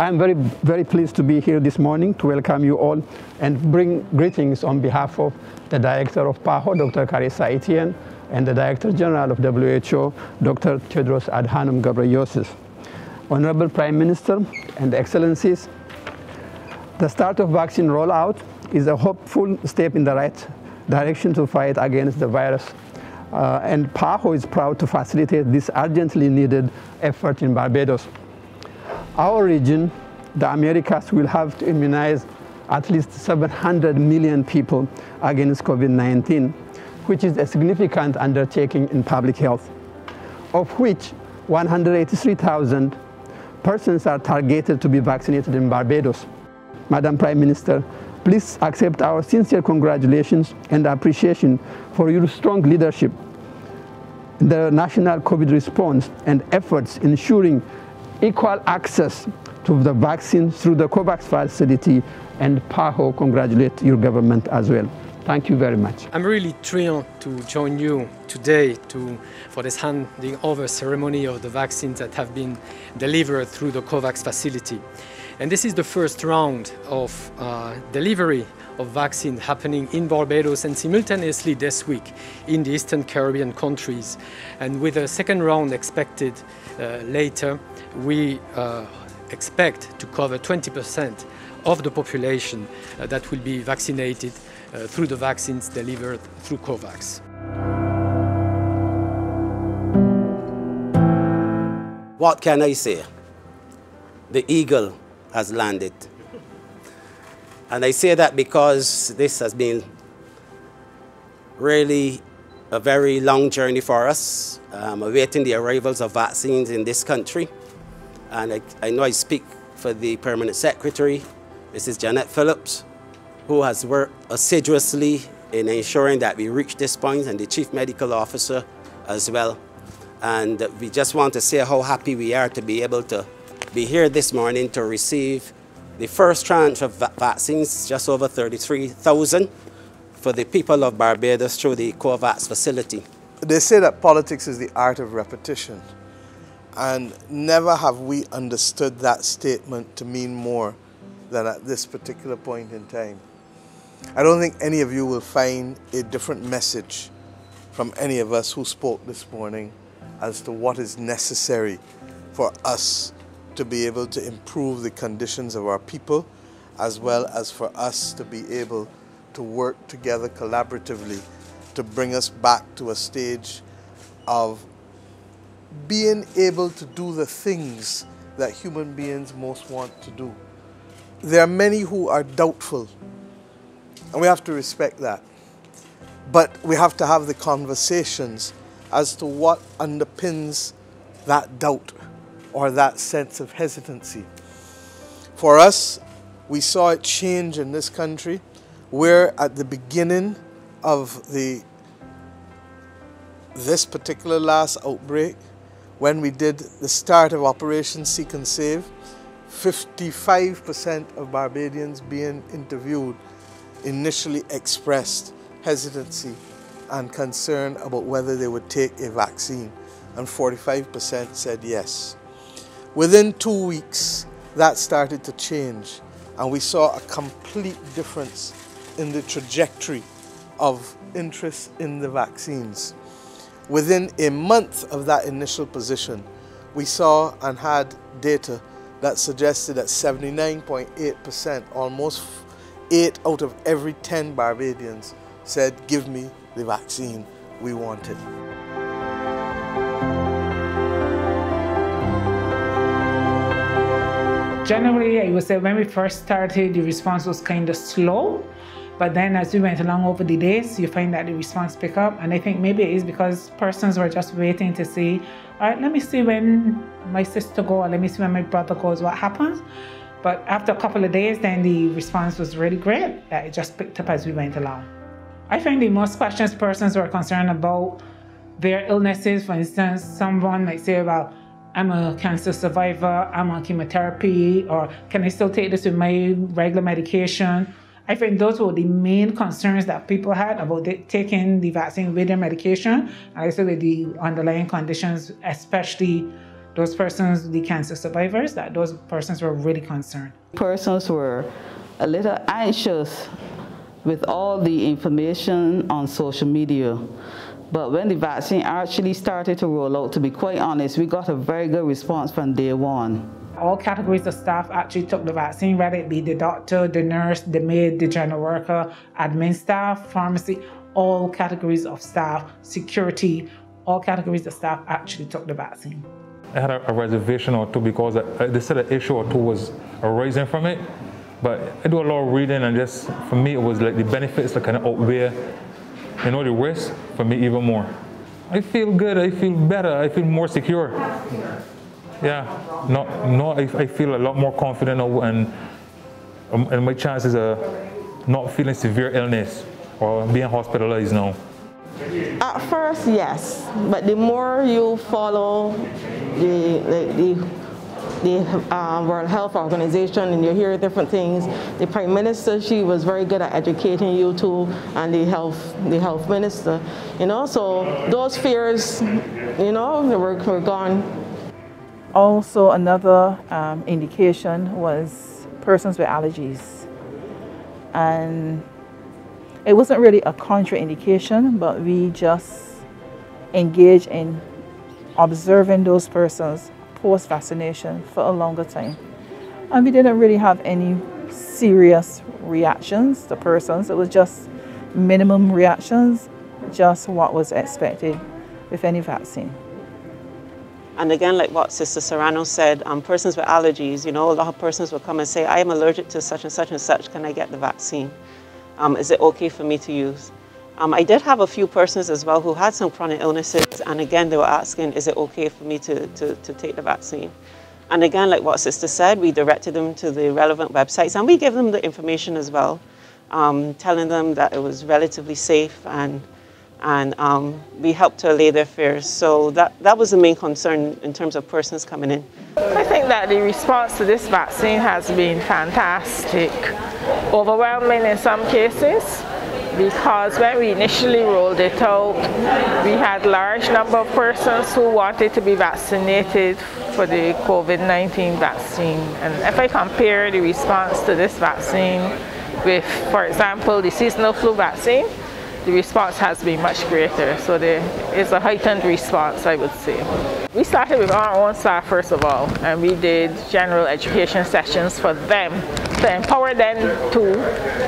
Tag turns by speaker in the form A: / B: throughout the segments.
A: I'm very pleased to be here this morning to welcome you all and bring greetings on behalf of the Director of PAHO, Dr. Carissa Etienne, and the Director General of WHO, Dr. Tedros Adhanom Ghebreyesus. Honorable Prime Minister and Excellencies, the start of vaccine rollout is a hopeful step in the right direction to fight against the virus. And PAHO is proud to facilitate this urgently needed effort in Barbados. Our region, the Americas, will have to immunize at least 700 million people against COVID-19, which is a significant undertaking in public health, of which 183,000 persons are targeted to be vaccinated in Barbados. Madam Prime Minister, please accept our sincere congratulations and appreciation for your strong leadership in the national COVID response and efforts ensuring equal access to the vaccine through the COVAX Facility, and PAHO congratulate your government as well. Thank you very much.
B: I'm really thrilled to join you today for this handing over ceremony of the vaccines that have been delivered through the COVAX Facility. And this is the first round of delivery of vaccine happening in Barbados and simultaneously this week in the Eastern Caribbean countries. And with a second round expected later, we expect to cover 20% of the population that will be vaccinated through the vaccines delivered through COVAX.
C: What can I say? The eagle has landed. And I say that because this has been really a very long journey for us, awaiting the arrivals of vaccines in this country. And I know I speak for the Permanent Secretary, Mrs. Janet Phillips, who has worked assiduously in ensuring that we reach this point, and the Chief Medical Officer as well. And we just want to say how happy we are to be able to be here this morning to receive the first tranche of vaccines, just over 33,000, for the people of Barbados through the COVAX Facility.
D: They say that politics is the art of repetition, and never have we understood that statement to mean more than at this particular point in time. I don't think any of you will find a different message from any of us who spoke this morning as to what is necessary for us to be able to improve the conditions of our people, as well as for us to be able to work together collaboratively to bring us back to a stage of being able to do the things that human beings most want to do. There are many who are doubtful, and we have to respect that. But we have to have the conversations as to what underpins that doubt or that sense of hesitancy. For us, we saw it change in this country, where at the beginning of this particular last outbreak, when we did the start of Operation Seek and Save, 55% of Barbadians being interviewed initially expressed hesitancy and concern about whether they would take a vaccine, and 45% said yes. Within 2 weeks, that started to change, and we saw a complete difference in the trajectory of interest in the vaccines. Within a month of that initial position, we saw and had data that suggested that 79.8%, almost 8 out of every 10 Barbadians, said, "Give me the vaccine, we want it."
E: Generally, I would say when we first started, the response was kind of slow. But then as we went along over the days, you find that the response pick up. And I think maybe it is because persons were just waiting to see, all right, let me see when my sister goes, or let me see when my brother goes, what happens. But after a couple of days, then the response was really great. That it just picked up as we went along. I find the most questions persons were concerned about their illnesses. For instance, someone might say, well, I'm a cancer survivor, I'm on chemotherapy, or can I still take this with my regular medication? I think those were the main concerns that people had about taking the vaccine with their medication, and also with the underlying conditions, especially those persons, the cancer survivors, that those persons were really concerned.
F: Persons were a little anxious with all the information on social media. But when the vaccine actually started to roll out, to be quite honest, we got a very good response from day one.
E: All categories of staff actually took the vaccine, whether it be the doctor, the nurse, the maid, the general worker, admin staff, pharmacy, all categories of staff, security, all categories of staff actually took the vaccine.
G: I had a reservation or two because they said an issue or two was arising from it. But I do a lot of reading, and just for me, it was like the benefits that kind of outweigh, you know, the risk for me even more. I feel good, I feel better, I feel more secure. Yeah, I feel a lot more confident now, and my chances of not feeling severe illness or being hospitalized now.
H: At first, yes, but the more you follow the World Health Organization and you hear different things, the Prime Minister, she was very good at educating you too, and the health minister, you know, so those fears, you know, were gone.
I: Also, another indication was persons with allergies, and it wasn't really a contraindication, but we just engaged in observing those persons post-vaccination for a longer time. And we didn't really have any serious reactions to persons. It was just minimum reactions, just what was expected with any vaccine.
J: And again, like what Sister Serrano said, persons with allergies, you know, a lot of persons will come and say, I am allergic to such and such and such, can I get the vaccine? Is it okay for me to use? I did have a few persons as well who had some chronic illnesses, and again, they were asking, is it okay for me to take the vaccine? And again, like what Sister said, we directed them to the relevant websites, and we gave them the information as well, telling them that it was relatively safe, and we helped to allay their fears. So that was the main concern in terms of persons coming in.
I: I think that the response to this vaccine has been fantastic, overwhelming in some cases, because when we initially rolled it out, we had a large number of persons who wanted to be vaccinated for the COVID-19 vaccine. And if I compare the response to this vaccine with, for example, the seasonal flu vaccine, the response has been much greater. So there is a heightened response, I would say. We started with our own staff first of all, and we did general education sessions for them to empower them too,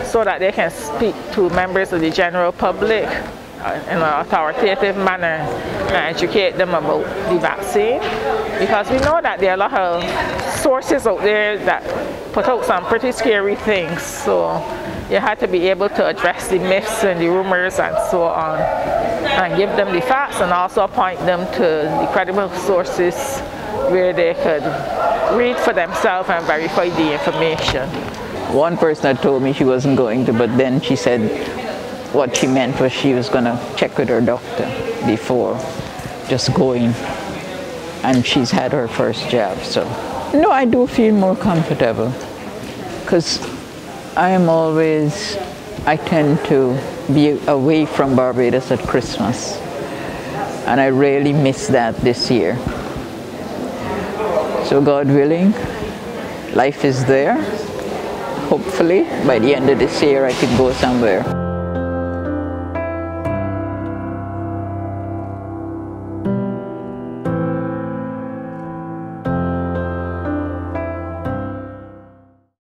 I: so that they can speak to members of the general public in an authoritative manner and educate them about the vaccine. Because we know that there are a lot of sources out there that put out some pretty scary things. So you had to be able to address the myths and the rumors and so on, and give them the facts, and also point them to the credible sources where they could read for themselves and verify the information.
K: One person had told me she wasn't going to, but then she said what she meant was she was going to check with her doctor before just going, and she's had her first jab. So no, I do feel more comfortable, because I tend to be away from Barbados at Christmas, and I really miss that this year. So God willing, life is there. Hopefully by the end of this year I could go somewhere.